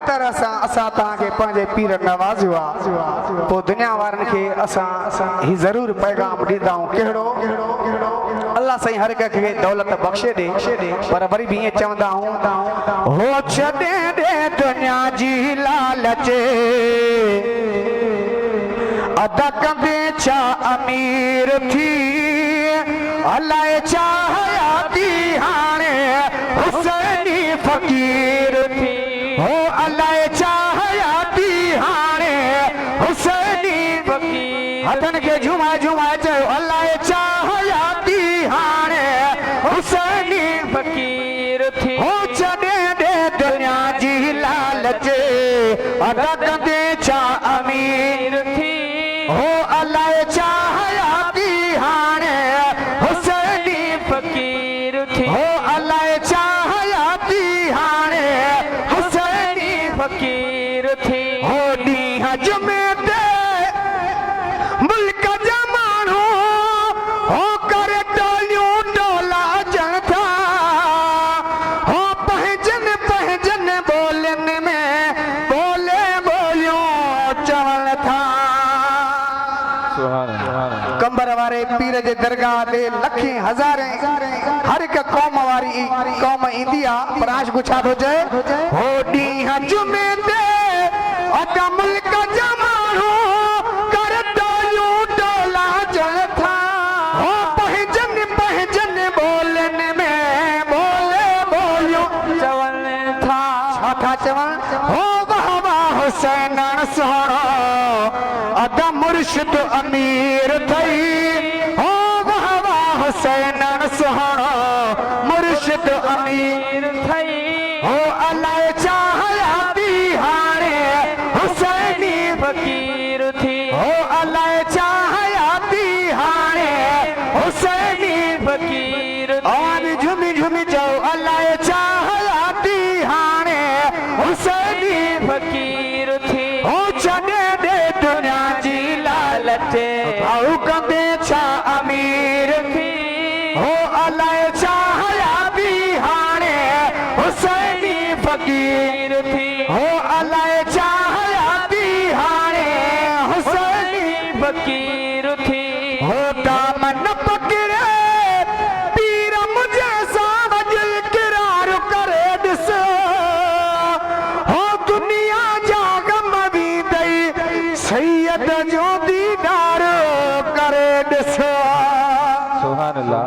तरह से असा ताके पंजे पीर नवाजुआ तो दुनिया वारन के असा ही जरूर पैगाम दीदाऊं केड़ो अल्लाह सही हर एक के दौलत बख्शे दे पर वरी भी ये चवंदा हूं हो छडे दे दुनिया जी लालच अदा कंदे छा अमीर थी अल्लाह चाहयाती हाने हुसैनी फकीर थी हो अल्लाह चाहयाती हाने हुसैनी फकीर हथन के झुमा झुमा चयो अल्लाह चाहयाती हाने हुसैनी फकीर थी हो छडे दे दुनिया जी लालच अदा कंदे छा अमीर थी हो अल्लाह चाहयाती हाने हुसैनी फकीर थी हो अल्लाह चाहयाती हाने हुसैनी फकीर थी हो ॾींहं जुमे ते मुल्क जा माण्हू हो करे टोलियूं टोला अचनि था हो पंहिंजनि ॿोलियुनि में ॿोले ॿोलियूं चवनि था कंबर वारे पीर जे दरगाह ते लखे हज़ारे हर एक कौम वारी कौम ईंदी आहे पर आशिक़ु छा थो चए हो ॾींहं जुमे ते अदा मुल्क जा माण्हू कर टोलियूं टोला अचनि था हो पंहिंजनि ॿोलियुनि में ॿोले ॿोलियूं चवनि था छा था चवनि हो वाह वाह हुसैन सुहिणो अदा मुर्शिद अमीर थई हो वाह वाह हुसैन सुहिणो मुर्शिद अमीर थई हो अल्लाह चाहयाती हाणे हुसैनी फकीर थी हो अल्लाह चाहयाती हाणे हुसैनी फकीर और झुमी झुमी जाओ अल्लाह चाहयाती हाणे हुसैनी फकीर थी हो छडे दे दुनिया जी लालच भाऊ कंदे छा अमीर थी हो अल्लाह चाहयाती हाणे हुसैनी फकीर थी हो अल्लाह चाहयाती हाणे हुसैनी फकीर थी हो दामन पकड़े पीर मुझे सावज किरार करे ॾिस हो दुनिया जा गम भी दई सैयद जो दीदार करे ॾिस सुभान अल्लाह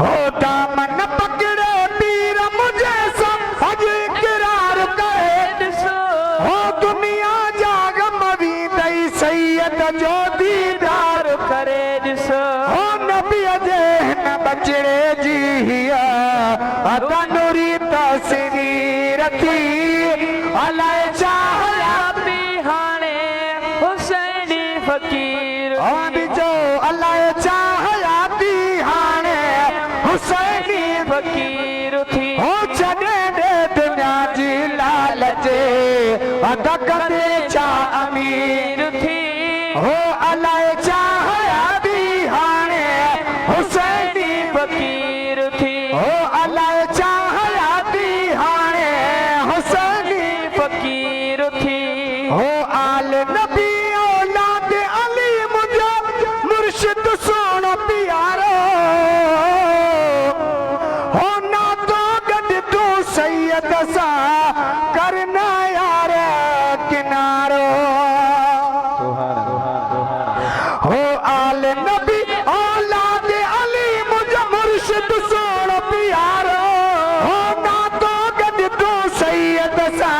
हो दामन पकड़े पीर मुझे समझ इकरार करे ॾिस हो दुनिया जा गम भी दई सैयद जो दीदार करे ॾिस हो नबी जे हिन बचड़े जी हिया अदा नूरी तस्वीर थी अल्लाह चाहयाती हाणे हुसैनी फकीर जो अल्लाह चाहयाती हाणे हुसैनी फकीर थी हो छडे दे दुनिया जी लालच अदा कंदे छा अमीर थी हो अल्लाह चाहयाती हाणे हुसैनी फकीर थी हो अल्लाह चाहयाती हाणे हुसैनी फकीर थी हो आल नबी औलाद अली मुझे मुर्शिद सोनो प्यारो हो ना तो गद तू सैयद सा करना यार किनारो हो आल नबी औलाद अली मुझे मुर्शिद सोनो प्यारो हो ना तो गद तू सैयद सा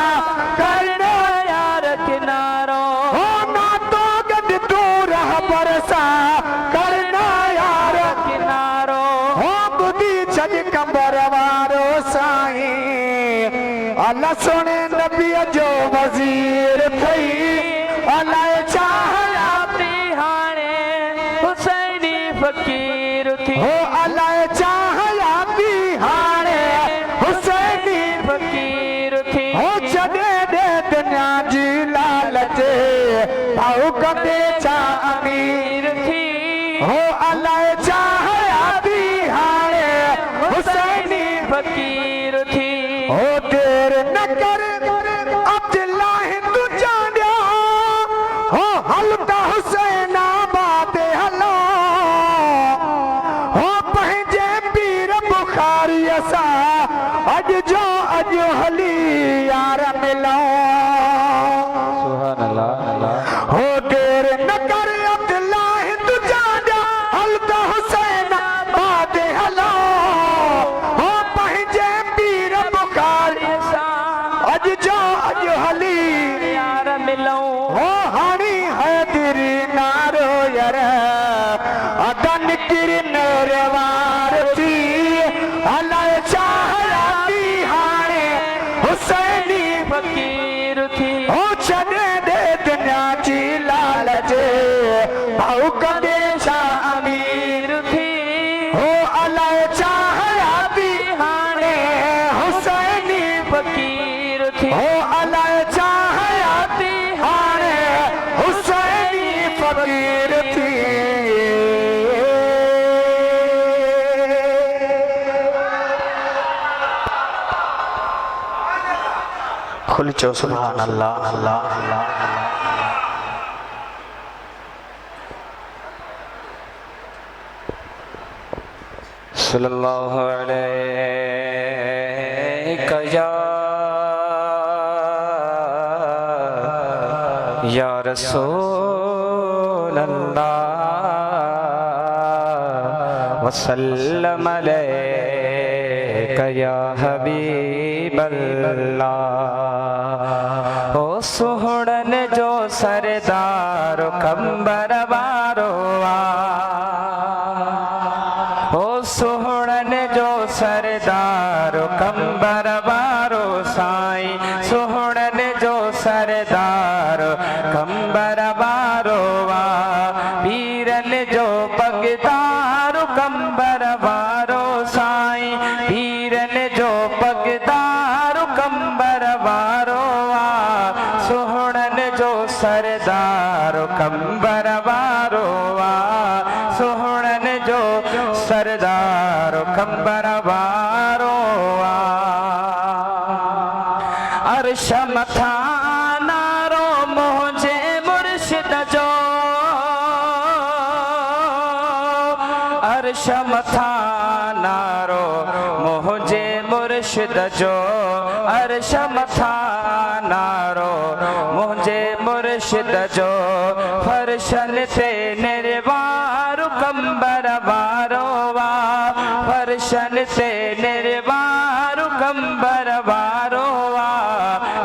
करना यार किनारो हो ना तो गद तू रहबर सा करना यार किनारो हो बुधी छॾ कंबर वारो साईं अल्लाह सोने नबी जो वज़ीर थई अल्लाह चाहयाती हाणे हुसैनी फकीर थी हो अल्लाह चाहयाती हाणे हुसैनी फकीर थी हो छडे दे दुनिया जी लालच भाऊ कंदे छा अमीर थी हो अल्लाह चाहयाती हाणे हुसैनी फकीर थी हो देर न कर न कर अब्दुल्ला हिंदू जाना हल तो हुसैन बादे हलो हो पंहिंजे पीर बुखारी अज जो अज हली यार मिलो हो हाणी हैदरी नारो यार अदन किरन रवार थी हलाए चाहती हाणे हुसैनी फकीर थी हो छॾे दे दुनिया जी लालच भाऊ कदे छा अमीर थी हो अलाए चाहती हाणे हुसैनी फकीर थी हो अलाए चाहती हाणे हुसैनी फकीर थी खुल चो सुभान अल्लाह अल्लाह अल्लाह सल्लल्लाहु अलैहि या रसूल अल्लाह वसल्लम अलैका या हबीब अल्लाह ओ सुहड़न जो सरदार कंबर वारो ओ सुहड़न जो सरदार कंबर वारो साईं सुहड़न जो सरदार कंबर वारो पीरन जो पगदार कंबर वारो साईं पीरन जो पगदार कंबर वारो सुहड़न जो सरदार कंबर वारो सुहड़न जो सरदार कंबर वारो अर्श मथा नारो मुझे मुर्शिद जो अर्श मथा नारो मुझे मुर्शिद जो अर्श मथा नारो मुझे मुर्शिद जो फर्शन ते निर्वार कंबर वारो फर्शन ते निर्वार कंबर वारो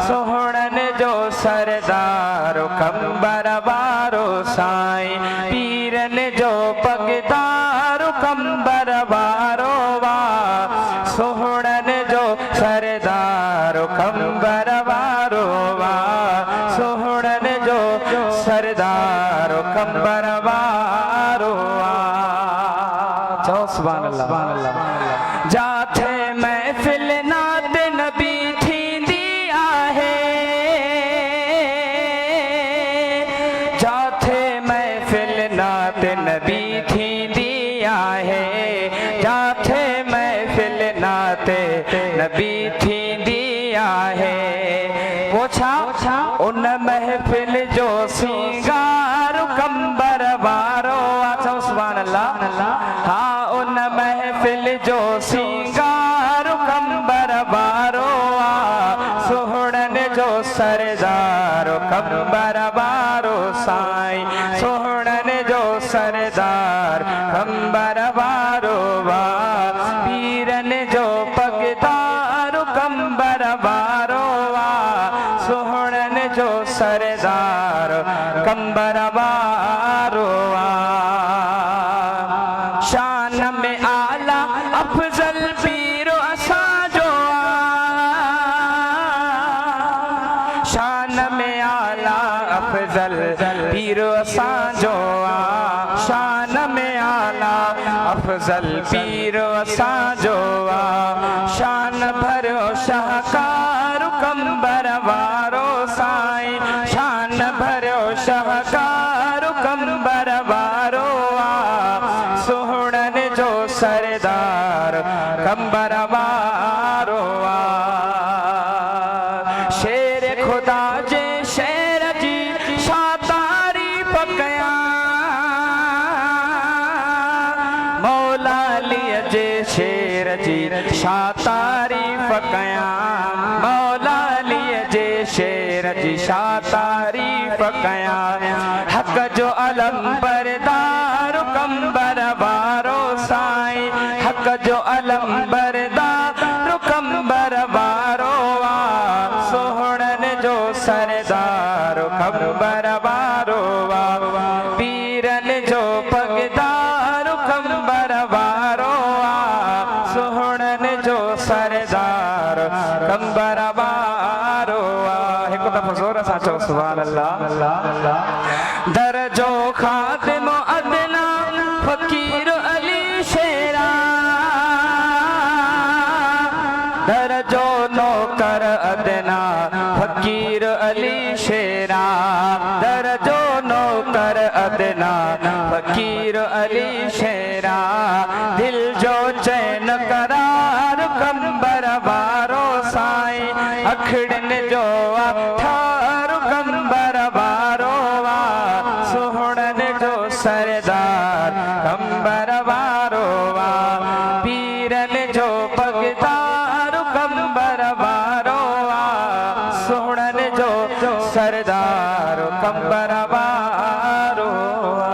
सुहड़न जो सरदार कंबर वारो साईं पीरन जो पगदार कंबर वारो सुहड़न जो सरदार कंबर वारो सुहड़न जो सरदार कंबर वारो चओ सुभान अल्लाह जाथे महफिल नात नबी थींदी आहे जाथे महफिल नात नबी थींदी आहे जाथे महफिल नात नबी थींदी आहे पोछा उन महफिल जो सिंगार कंबर वारो चओ सुभान अल्लाह हाँ उन महफिल जो सिंगार कंबर वारो सुहड़न जो सरदार कंबर वारो साईं सुहड़न जो सरदार कंबर वारो पीरन जो पगदार कंबर वारो सुहड़न जो सरदार कंबर वारो शान में आला अफजल पीरो असांजो शान में आला अफजल पीरो असांजो शान में आला अफजल पीरो असांजो शान भरियो शाहकार कंबर वारो साईं शान भरियो शाहकार कंबर वारो सुहड़न जो सरदार कंबर वारो शेर खुदा जे शेर जी छा तारीफ़ कयां मौला अलीअ जे शेर जी छा तारीफ़ कयां मौला अलीअ जे शेर जी छा तारीफ़ कयां हक़ जो अलंबरदार कंबर वारो साईं हक जो अलंबरदार कंबर वारो आ सोहणन जो सरदार कंबर वारो आ पीरन जो पगदार कंबर वारो आ सोहणन जो सरदार कंबर वारो आ हिकु दफ़ो ज़ोर सां चओ सुभान अल्लाह दरजो खादिम अदना फकीर अली शेरा दरजो नौकर अदना फकीर अली शेरा दरजो नौकर अदना फकीर अली शेरा दिल जो चैन करार कंबर वारो साईं अखड़न जो ठार कंबर वारो आ सोहणन जो सरदार कंबर वारो आ पीरन जो पगदार कंबर वारो आ सोहणन जो सरदार कंबर वारो आ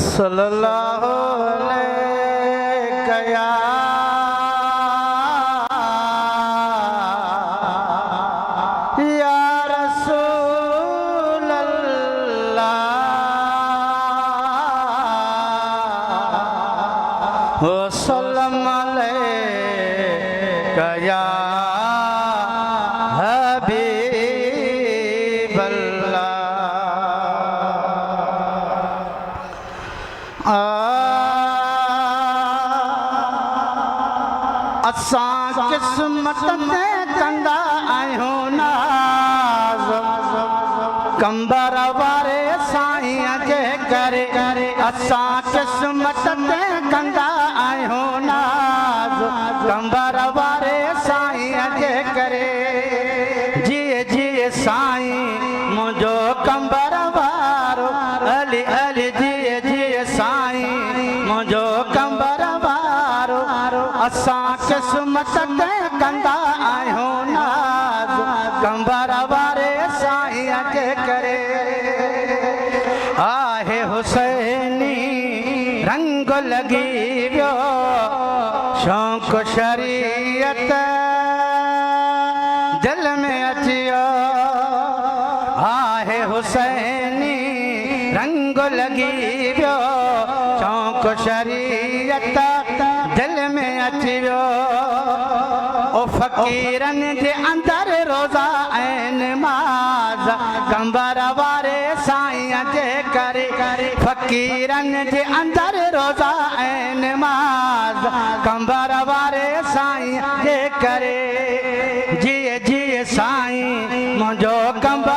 सल्लल्लाहु अलैहि या रसूल अल्लाह हो सल्लम अलैका या हबीब असां किस्मत ते कंदा आहियूं नाज़ कंबर वारे साईं जे करे असां किस्मत ते कंदा आहियूं नाज़ कंबर वारे साईं जे करे जिए जिए साईं मुंहिंजो कंबर वारो अली अली जिए जिए साईं मुंहिंजो कंबर वारो असां किस्मत ते कंदा आहियूं नाज़ कंबर वारे साईं जे करे आहे हुसैनी रंग लगी वियो शौक़ शरीयत दिल में अचियो आहे हुसैनी रंग लगी वियो शौक़ शरीयत दिल में अची वियो ओ फ़कीरन जे अंदर रोज़ा ऐं नमाज़ कंबर वारे साईं जे करे फ़कीरन जे अंदर रोज़ा ऐं नमाज़ कंबर वारे साईं जे करे जिए जिए साईं मुंहिंजो कंबर